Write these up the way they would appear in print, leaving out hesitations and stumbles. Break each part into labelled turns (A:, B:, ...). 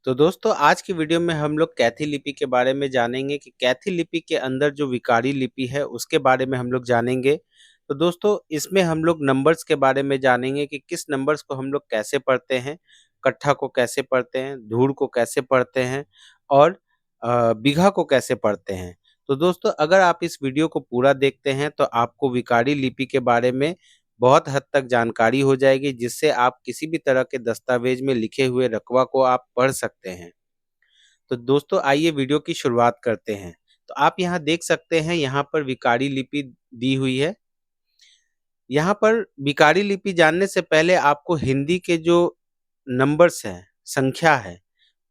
A: तो दोस्तों आज की वीडियो में हम लोग कैथी लिपि के बारे में जानेंगे कि कैथी लिपि के अंदर जो विकारी लिपि है उसके बारे में हम लोग जानेंगे। तो दोस्तों इसमें हम लोग नंबर्स के बारे में जानेंगे कि किस नंबर्स को हम लोग कैसे पढ़ते हैं, कट्ठा को कैसे पढ़ते हैं, धूड़ को कैसे पढ़ते हैं और बीघा को कैसे पढ़ते हैं। तो दोस्तों अगर आप इस वीडियो को पूरा देखते हैं तो आपको विकारी लिपि के बारे में बहुत हद तक जानकारी हो जाएगी, जिससे आप किसी भी तरह के दस्तावेज में लिखे हुए रकबा को आप पढ़ सकते हैं। तो दोस्तों आइए वीडियो की शुरुआत करते हैं। तो आप यहाँ देख सकते हैं, यहाँ पर विकारी लिपि दी हुई है। यहाँ पर विकारी लिपि जानने से पहले आपको हिंदी के जो नंबर्स हैं, संख्या है,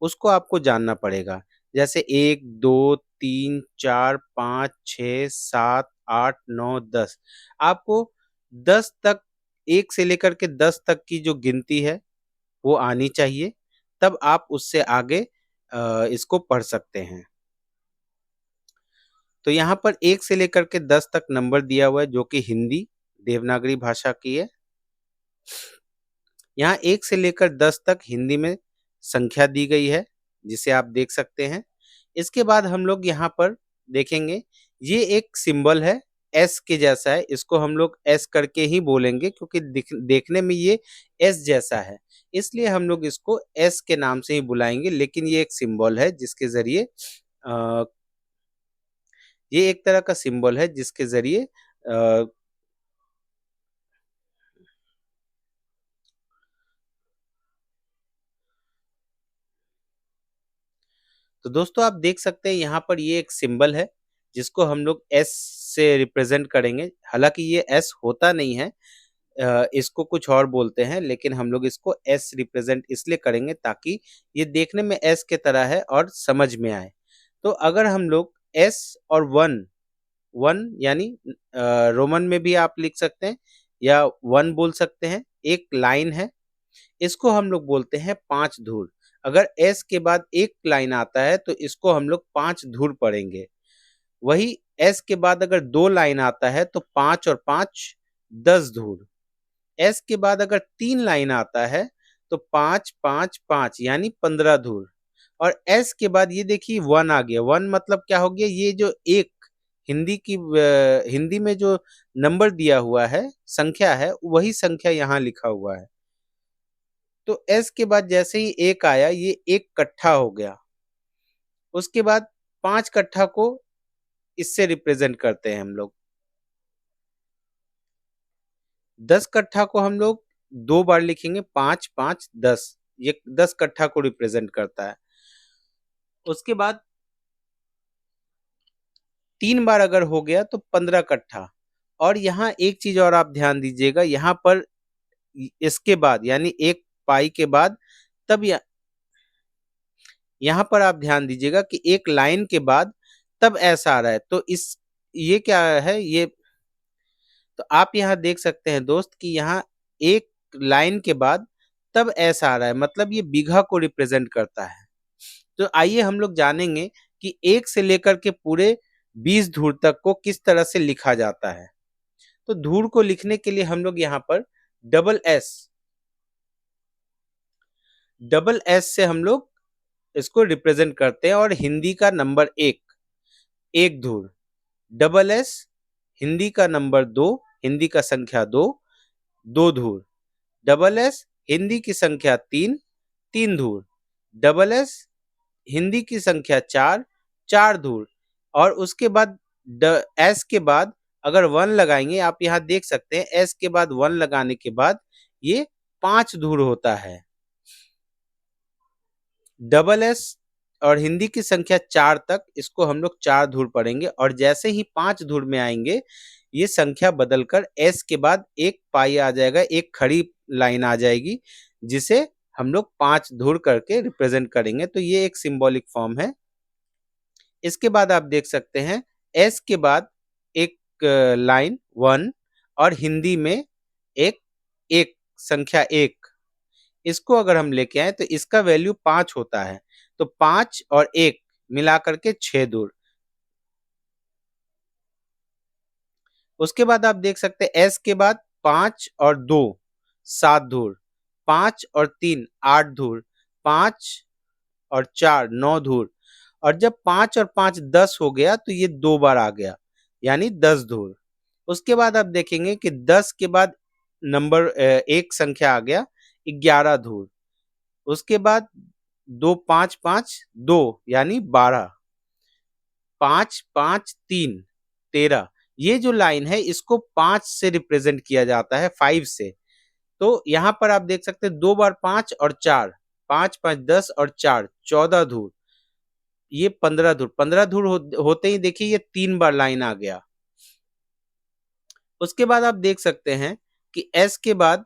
A: उसको आपको जानना पड़ेगा। जैसे 1, 2, 3, 4, 5, 6, 7, 8, 9, 10। आपको 10 तक, 1 से लेकर के 10 तक की जो गिनती है वो आनी चाहिए, तब आप उससे आगे इसको पढ़ सकते हैं। तो यहाँ पर 1 से लेकर के 10 तक नंबर दिया हुआ है जो कि हिंदी देवनागरी भाषा की है। यहाँ 1 से लेकर 10 तक हिंदी में संख्या दी गई है, जिसे आप देख सकते हैं। इसके बाद हम लोग यहाँ पर देखेंगे, ये एक सिंबल है, एस के जैसा है। इसको हम लोग एस करके ही बोलेंगे क्योंकि देखने में ये एस जैसा है, इसलिए हम लोग इसको एस के नाम से ही बुलाएंगे। लेकिन ये एक सिंबल है जिसके ज़रिए ये एक तरह का सिंबल है जिसके ज़रिए तो दोस्तों आप देख सकते हैं यहाँ पर ये एक सिंबल है जिसको हम लोग एस से रिप्रेजेंट करेंगे। हालांकि ये एस होता नहीं है, इसको कुछ और बोलते हैं, लेकिन हम लोग इसको एस रिप्रेजेंट इसलिए करेंगे ताकि ये देखने में एस के तरह है और समझ में आए। तो अगर हम लोग एस और वन, वन यानी रोमन में भी आप लिख सकते हैं या वन बोल सकते हैं, एक लाइन है, इसको हम लोग बोलते हैं 5 धूर। अगर एस के बाद एक लाइन आता है तो इसको हम लोग 5 धूर पढ़ेंगे। वही एस के बाद अगर 2 लाइन आता है तो 5 और 5 10 धूर। एस के बाद अगर 3 लाइन आता है तो 5 5 5 यानी 15 धूर। और एस के बाद ये देखिए 1 आ गया। 1 मतलब क्या हो गया, ये जो एक हिंदी में जो नंबर दिया हुआ है, संख्या है, वही संख्या यहाँ लिखा हुआ है। तो एस के बाद जैसे ही एक आया, ये एक कट्ठा हो गया। उसके बाद 5 कट्ठा को इससे रिप्रेजेंट करते हैं हम लोग। 10 कट्ठा को हम लोग 2 बार लिखेंगे, 5 5 10। ये 10 कट्ठा को रिप्रेजेंट करता है। उसके बाद 3 बार अगर हो गया तो 15 कट्ठा। और यहाँ एक चीज और आप ध्यान दीजिएगा, यहाँ पर इसके बाद यानी एक पाई के बाद, तब यहाँ पर आप ध्यान दीजिएगा कि एक लाइन के बाद तब ऐसा आ रहा है। तो इस ये क्या है, ये तो आप यहाँ देख सकते हैं दोस्त कि यहाँ एक लाइन के बाद तब ऐसा आ रहा है, मतलब ये बीघा को रिप्रेजेंट करता है। तो आइए हम लोग जानेंगे कि 1 से लेकर के पूरे 20 धूर तक को किस तरह से लिखा जाता है। तो धूर को लिखने के लिए हम लोग यहाँ पर डबल एस से हम लोग इसको रिप्रेजेंट करते हैं। और हिंदी का नंबर 1 एक धूर, डबल एस हिंदी का नंबर 2, हिंदी का संख्या 2 2 धूर, डबल एस हिंदी की संख्या 3 3 धूर, डबल एस हिंदी की संख्या 4 4 धूर। और उसके बाद एस के बाद अगर 1 लगाएंगे, आप यहाँ देख सकते हैं एस के बाद 1 लगाने के बाद ये 5 धूर होता है। डबल एस और हिंदी की संख्या 4 तक, इसको हम लोग 4 धूर पढ़ेंगे। और जैसे ही 5 धूर में आएंगे, ये संख्या बदलकर एस के बाद एक पाई आ जाएगा, एक खड़ी लाइन आ जाएगी, जिसे हम लोग 5 धूर करके रिप्रेजेंट करेंगे। तो ये एक सिंबॉलिक फॉर्म है। इसके बाद आप देख सकते हैं एस के बाद एक लाइन 1 और हिंदी में एक एक संख्या 1, इसको अगर हम लेके आए तो इसका वैल्यू 5 होता है। तो 5 और 1 मिला करके 6 धूर। उसके बाद आप देख सकते हैं एस के बाद 5 और 2 7 धूर, 5 और 3 8 धूर, 5 और 4 9 धूर, और जब 5 और 5 10 हो गया तो ये 2 बार आ गया, यानी 10 धूर। उसके बाद आप देखेंगे कि 10 के बाद नंबर एक संख्या आ गया 11 धूर। उसके बाद 2 5 5 2 यानी 12, 5 5 3 13। ये जो लाइन है इसको 5 से रिप्रेजेंट किया जाता है, 5 से। तो यहाँ पर आप देख सकते हैं 2 बार 5 और 4, 5 5 10 और 4 14 धूर, ये 15 धूर। 15 धूर होते ही देखिए ये 3 बार लाइन आ गया। उसके बाद आप देख सकते हैं कि एस के बाद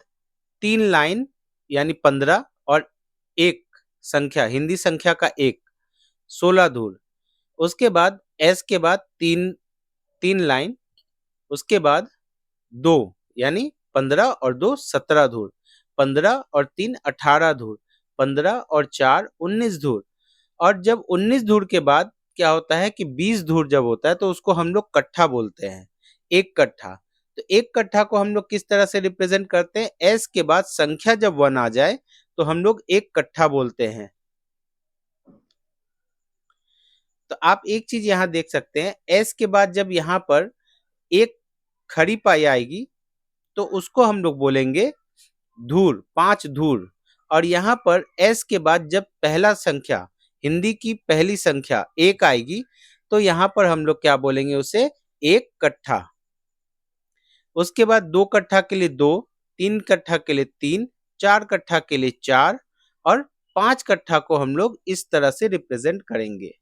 A: 3 लाइन यानी 15 और एक संख्या, हिंदी संख्या का 1, 16 धूर। उसके बाद एस के बाद 3 3 लाइन, उसके बाद 2 यानी 15 और 2 17 धूर, 15 और 3 18 धूर, 15 और 4 19 धूर। और जब 19 धूर के बाद क्या होता है कि 20 धूर जब होता है तो उसको हम लोग कट्ठा बोलते हैं, एक कट्ठा। तो एक कट्ठा को हम लोग किस तरह से रिप्रेजेंट करते हैं, एस के बाद संख्या जब 1 आ जाए तो हम लोग एक कट्ठा बोलते हैं। तो आप एक चीज यहाँ देख सकते हैं, एस के बाद जब यहाँ पर एक खड़ी पाई आएगी तो उसको हम लोग बोलेंगे धूर, 5 धूर। और यहाँ पर एस के बाद जब पहला संख्या, हिंदी की पहली संख्या 1 आएगी तो यहाँ पर हम लोग क्या बोलेंगे उसे, एक कट्ठा। उसके बाद 2 कट्ठा के लिए 2, 3 कट्ठा के लिए 3, 4 कट्ठा के लिए 4 और 5 कट्ठा को हम लोग इस तरह से रिप्रेजेंट करेंगे।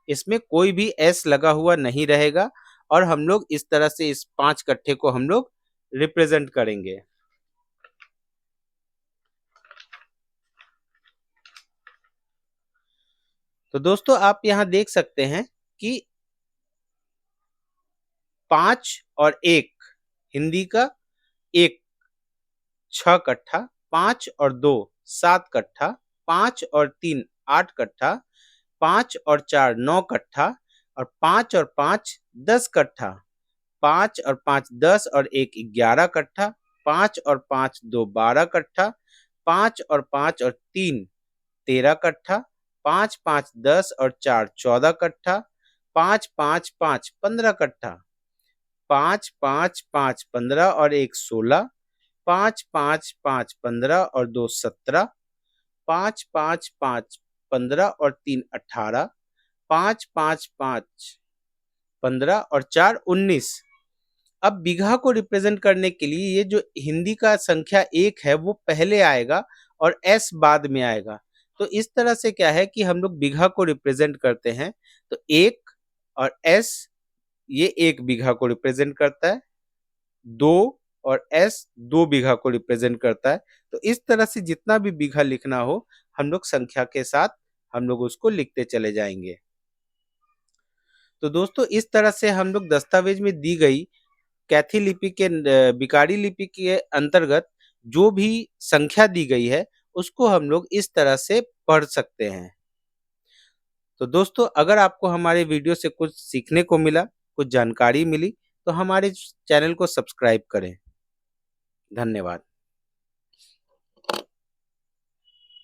A: इसमें कोई भी एस लगा हुआ नहीं रहेगा और हम लोग इस तरह से इस 5 कट्ठे को हम लोग रिप्रेजेंट करेंगे। तो दोस्तों आप यहाँ देख सकते हैं कि 5 और 1 हिंदी का 1 6 कट्ठा, 5 और 2 7 कट्ठा, 5 और 3 8 कट्ठा, 5 और 4 9 कट्ठा और 5 और 5 10 कट्ठा, 5 और 5 10 और 1 11 कट्ठा, 5 और 5 2 12 कट्ठा, 5 और 5 और 3 13 कट्ठा, 5 5 10 और 4 14 कट्ठा, 5 5 5 15 कट्ठा, 5 5 5 15 और 1 16, 5 5 5 15 और 2 17, 5 5 5 15 और 3 18, 5 5 5 15 और 4 19। अब बीघा को रिप्रेजेंट करने के लिए ये जो हिंदी का संख्या 1 है वो पहले आएगा और एस बाद में आएगा। तो इस तरह से क्या है कि हम लोग बीघा को रिप्रेजेंट करते हैं। तो 1 और एस, ये 1 बीघा को रिप्रेजेंट करता है, 2 और एस 2 बीघा को रिप्रेजेंट करता है। तो इस तरह से जितना भी बीघा लिखना हो हम लोग संख्या के साथ हम लोग उसको लिखते चले जाएंगे। तो दोस्तों इस तरह से हम लोग दस्तावेज में दी गई कैथी लिपि के बिकारी लिपि के अंतर्गत जो भी संख्या दी गई है उसको हम लोग इस तरह से पढ़ सकते हैं। तो दोस्तों अगर आपको हमारे वीडियो से कुछ सीखने को मिला, कुछ जानकारी मिली, तो हमारे चैनल को सब्सक्राइब करें। धन्यवाद।